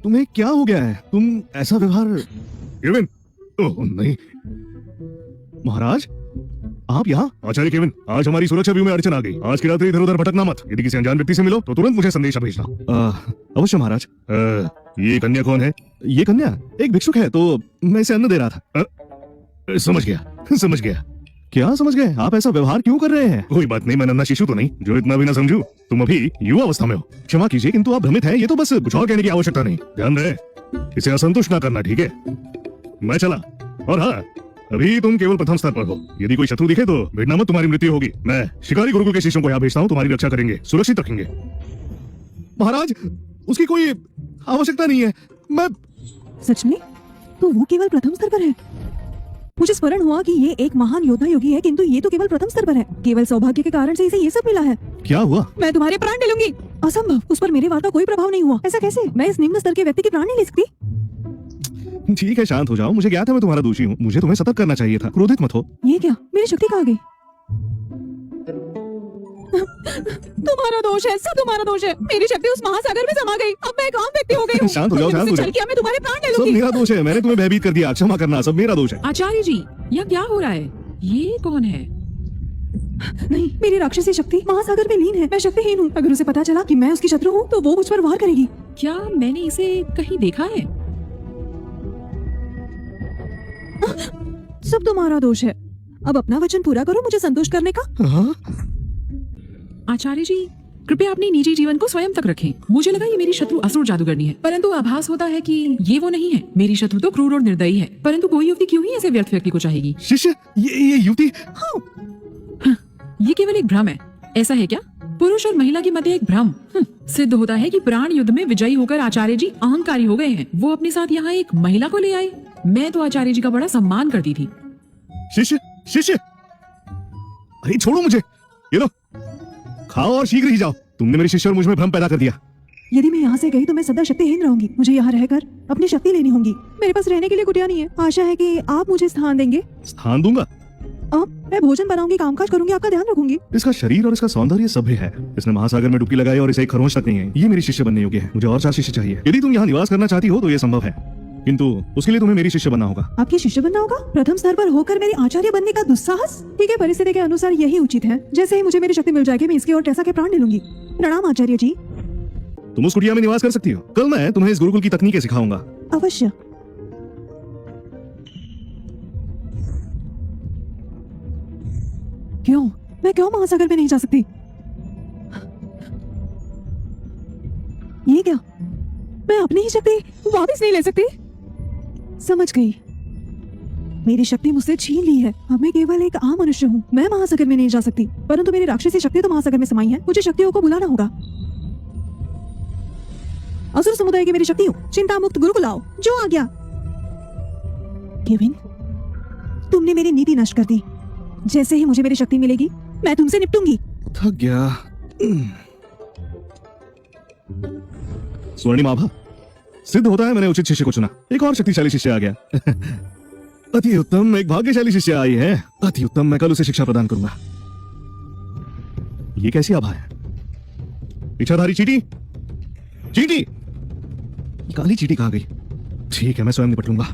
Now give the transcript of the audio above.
तुम्हें क्या हो गया है? तुम ऐसा व्यवहार। केविन, ओह नहीं। महाराज, आप यहाँ? आचार्य केविन, आज हमारी सुरक्षा व्यू में अड़चन आ गई। आज की रात्रि इधर उधर भटकना मत। यदि किसी अनजान व्यक्ति से मिलो तो तुरंत मुझे संदेशा भेजना। अवश्य महाराज। ये कन्या कौन है? ये कन्या एक भिक्षुक है, तो मैं इसे अन्न दे रहा था। समझ गया, समझ गया। क्या समझ गए? आप ऐसा व्यवहार क्यों कर रहे हैं? कोई बात नहीं, मैं नन्हा शिशु तो नहीं जो इतना भी ना समझू। तुम अभी युवा अवस्था में हो। क्षमा कीजिए, किंतु आप भ्रमित हैं। ये तो बस कुछ और कहने की आवश्यकता नहीं। ध्यान रहे, इसे असंतुष्ट ना करना, ठीक है? मैं चला। और हाँ, अभी तुम केवल प्रथम स्तर पर हो। यदि कोई शत्रु दिखे तो भिड़ना मत, तुम्हारी मृत्यु होगी। मैं शिकारी गुरुकुल के शिष्यों को यहाँ भेजता हूँ, तुम्हारी रक्षा करेंगे, सुरक्षित रखेंगे। महाराज, उसकी कोई आवश्यकता नहीं है। मैं सच में? तो वो केवल प्रथम स्तर पर है। मुझे स्मरण हुआ कि ये एक महान योद्धा योगी है, किंतु ये तो केवल प्रथम स्तर पर है। केवल सौभाग्य के कारण से इसे ये सब मिला है। क्या हुआ? मैं तुम्हारे प्राण ले लूंगी। असंभव, उस पर मेरे वार का कोई प्रभाव नहीं हुआ। ऐसा कैसे? मैं इस निम्न स्तर के व्यक्ति के प्राण नहीं ले सकती। ठीक है, शांत हो जाओ। मुझे ज्ञात है मैं तुम्हारा दोषी हूँ। मुझे तुम्हें सतर्क करना चाहिए था। क्रोधित मत हो। ये क्या? मेरी शक्ति कहाँ गई? तुम्हारा दोष है, सब तुम्हारा दोष है। मेरी शक्ति उस महासागर में समा गई। अब मैं एक आम व्यक्ति हो गई हूँ। शांत हो जाओ, शांत हो जाओ। मैं तुम्हारे प्राण ले सब लूंगी। मेरा दोष है। मैंने तुम्हें भयभीत कर दिया। क्षमा करना, सब मेरा दोष है। आचार्य जी, यह क्या हो रहा है? ये कौन है? नहीं, मेरी राक्षसी शक्ति महासागर में लीन है। मैं शक्तिहीन हूँ। अगर उसे पता चला कि मैं उसकी शत्रु हूँ तो वो मुझ पर वार करेगी। क्या मैंने इसे कहीं देखा है? सब तुम्हारा दोष है। अब अपना वचन पूरा करो मुझे संतुष्ट करने का। हाँ? आचार्य जी, कृपया अपने निजी जीवन को स्वयं तक रखें। मुझे लगा ये मेरी शत्रु असुर जादूगरनी है, परंतु आभास होता है कि ये वो नहीं है। मेरी शत्रु तो क्रूर और निर्दयी है, परंतु कोई युवती क्यों ही ऐसे व्यर्थ व्यक्ति को चाहेगी? शिष्य, ये युवती। हाँ, ये केवल एक भ्रम है। ऐसा है क्या? पुरुष और महिला के मध्य एक भ्रम। सिद्ध होता है कि प्राण युद्ध में विजयी होकर आचार्य जी अहंकारी हो गए हैं। वो अपने साथ यहाँ एक महिला को ले आए। मैं तो आचार्य जी का बड़ा सम्मान करती थी। शिष्य, शिष्य, अरे छोड़ो मुझे। ये लो, खाओ और शीघ्र ही जाओ। तुमने मेरे शिष्य और मुझ में भ्रम पैदा कर दिया। यदि मैं यहाँ से गई तो मैं सदा शक्तिहीन रहूंगी। मुझे यहाँ रहकर अपनी शक्ति लेनी होगी। मेरे पास रहने के लिए कुटिया नहीं है। आशा है कि आप मुझे स्थान देंगे। स्थान दूंगा? मैं भोजन बनाऊंगी, कामकाज करूंगी, आपका ध्यान रखूंगी। इसका शरीर और इसका सौंदर्य सभ्य है। इसने महासागर में डुबकी लगाई और इसे एक खरोंच तक नहीं है। ये मेरी शिष्य बनने योग्य है। मुझे और 4 शिष्य चाहिए। यदि तुम यहाँ निवास करना चाहती हो तो ये संभव है, किंतु उसके लिए तुम्हें मेरी शिष्य बनना होगा। आपकी शिष्य बनना होगा? प्रथम स्तर पर होकर मेरे आचार्य बनने का दुस्साहस? ठीक है, परिस्थिति के अनुसार यही उचित है। जैसे ही मुझे मेरी शक्ति मिल जाएगी मैं इसकी और टेसा के प्राण ले लूंगी। प्रणाम आचार्य जी। तुम उस कुटिया में निवास कर सकती हो। कल मैं तुम्हें इस गुरुकुल की तकनीकें सिखाऊंगा। अवश्य। क्यों? मैं क्यों महासागर में नहीं जा सकती? ये क्या? मैं अपनी ही शक्ति वापस नहीं ले सकती? समझ गई। मेरी शक्ति मुझसे छीन ली है। अब मैं केवल एक आम मनुष्य हूँ। मैं महासागर में नहीं जा सकती, परंतु मेरी राक्षसी शक्ति तो महासागर में समाई है। मुझे शक्तियों को बुलाना होगा। असुर समुदाय की मेरी शक्ति हूँ। चिंता मुक्त गुरुकुल आओ। जो आ गया। केविन, तुमने मेरी नीति नष्ट कर दी। जैसे ही मुझे मेरी शक्ति मिलेगी मैं तुमसे निपटूंगी। थक गया। स्वर्णिम आभा, सिद्ध होता है मैंने उचित शिष्य को चुना। एक और शक्तिशाली शिष्य आ गया। अति उत्तम, एक भाग्यशाली शिष्य आई है। अति उत्तम, मैं कल उसे शिक्षा प्रदान करूंगा। ये कैसी आभा है? इच्छाधारी चींटी, चींटी, काली चींटी कहाँ गई? ठीक है, मैं स्वयं निपट लूंगा।